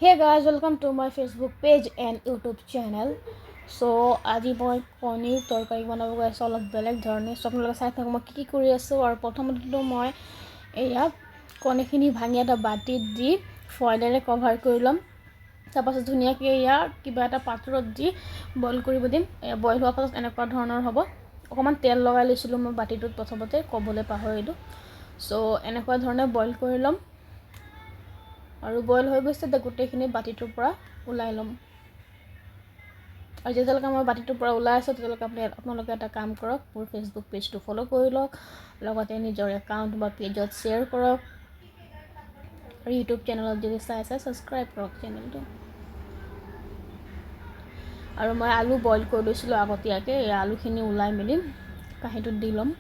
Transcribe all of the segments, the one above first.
Hey guys, welcome to my Facebook page and YouTube channel. So আজি মই কণীৰ তৰকাৰী বনাব গৈ আছোঁ অলপ বেলেগ ধৰণে। সো আপোনালোকে চাই থাকক মই কি কৰি আছোঁ। আৰু প্ৰথমতে মই এয়া কণীখিনি ভাঙি এটা বাটিত দি ফয়েলেৰে কভাৰ কৰি ল'ম। তাৰপাছত ধুনীয়াকৈ এয়া কিবা এটা পাত্ৰত দি বইল কৰিব দিম। বইল হোৱাৰ পাছত এনেকুৱা ধৰণৰ হ'ব। অকণমান তেল লগাই লৈছিলোঁ মই বাটিটোত প্ৰথমতে ক'বলৈ পাহৰিলোঁ। সো এনেকুৱা ধৰণে বইল কৰি ল'ম। আৰু বইল হৈ গৈছে গোটেইখিনি বাটিটোৰ পৰা ওলাই ল'ম। আৰু যেতিয়ালৈকে মই বাটিটোৰ পৰা ওলাই আছোঁ তেতিয়ালৈকে আপোনালোকে এটা কাম কৰক, মোৰ ফেচবুক পেজটো ফ'ল' কৰি লওক, লগতে নিজৰ একাউণ্ট বা পেজত শ্বেয়াৰ কৰক, আৰু ইউটিউব চেনেলত যদি চাই ছাবস্ক্ৰাইব কৰক চেনেলটো। আৰু মই আলু বইল কৰি লৈছিলোঁ আগতীয়াকৈ। এই আলুখিনি ওলাই মেলি কাঁহীটোত দি ল'ম।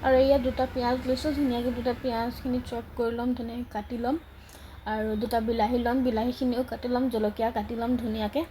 আৰু ইয়াত দুটা পিঁয়াজ লৈছোঁ, ধুনীয়াকৈ দুটা পিঁয়াজখিনি চপ কৰি ল'ম, ধুনীয়াকৈ কাটি ল'ম। আৰু দুটা বিলাহী ল'ম, বিলাহীখিনিও কাটি ল'ম, জলকীয়া কাটি ল'ম ধুনীয়াকৈ।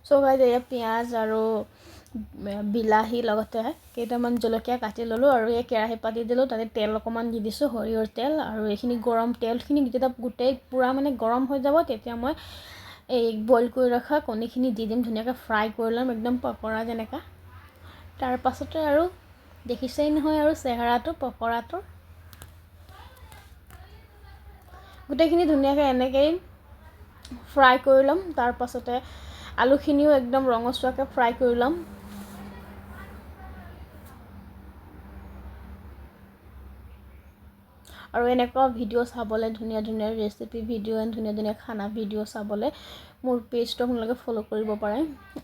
সো গাইজ এয়া পিঁয়াজ আৰু বিলাহী লগতে কেইটামান জলকীয়া কাটি ল'লোঁ। আৰু এই কেৰাহী পাতি দিলোঁ, তাতে তেল অকণমান দি দিছোঁ, সৰিয়হৰ তেল। আৰু এইখিনি গৰম তেলখিনি যেতিয়া গোটেই পূৰা গৰম হৈ যাব তেতিয়া মই এই বইল কৰি ৰখা কণীখিনি দি দিম, ধুনীয়াকৈ ফ্ৰাই কৰি ল'ম একদম পকৰা যেনেকুৱা। তাৰ পাছতে আৰু দেখিছেই নহয় আৰু চেহেৰাটো পকৰাটোৰ। গোটেইখিনি ধুনীয়াকৈ এনেকৈয়ে ফ্ৰাই কৰি ল'ম। তাৰ পাছতে আলুখিনিও একদম ৰঙচুৱাকৈ ফ্ৰাই কৰি ল'ম। আৰু এনেকুৱা ভিডিঅ' চাবলৈ ধুনীয়া ধুনীয়া ৰেচিপি ভিডিঅ' এণ্ড ধুনীয়া ধুনীয়া খানা ভিডিঅ' চাবলৈ মোৰ পেজটো আপোনালোকে ফ'ল' কৰিব পাৰে।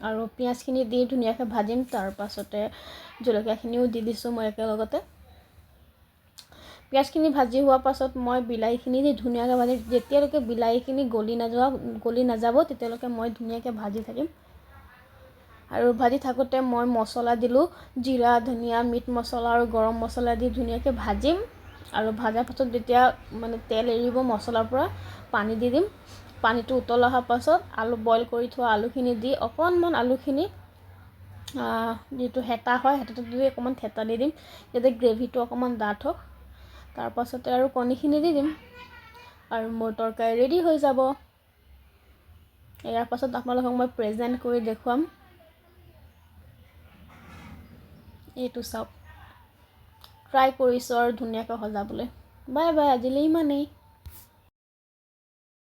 আৰু পিঁয়াজখিনি দি ধুনীয়াকৈ ভাজিম। তাৰ পাছতে জলকীয়াখিনিও দি দিছোঁ মই একেলগতে। পিঁয়াজখিনি ভাজি হোৱাৰ পাছত মই বিলাহীখিনি দি ধুনীয়াকৈ ভাজিম। যেতিয়ালৈকে বিলাহীখিনি গলি নাযাব তেতিয়ালৈকে মই ধুনীয়াকৈ ভাজি থাকিম। আৰু ভাজি থাকোঁতে মই মছলা দিলোঁ, জিৰা, ধনিয়া, মিট মছলা আৰু গৰম মছলা দি ধুনীয়াকৈ ভাজিম। আৰু ভাজাৰ পাছত যেতিয়া তেল এৰিব মছলাৰ পৰা পানী দি দিম। পানীটো উতল অহাৰ পাছত আলু বইল কৰি থোৱা আলুখিনি দি অকণমান আলুখিনি যিটো হেতা হয় হেতাটো দি অকণমান থেতা দি দিম যাতে গ্ৰেভিটো অকণমান ডাঠ হওক। তাৰ পাছতে আৰু কণীখিনি দি দিম আৰু মোৰ তৰকাৰী ৰেডি হৈ যাব। ইয়াৰ পাছত আপোনালোকক মই প্ৰেজেণ্ট কৰি দেখুৱাম। এইটো চাওক, ট্ৰাই কৰিছোঁ আৰু ধুনীয়াকৈ সজাবলৈ। বাই বাই, আজিলৈ ইমানেই।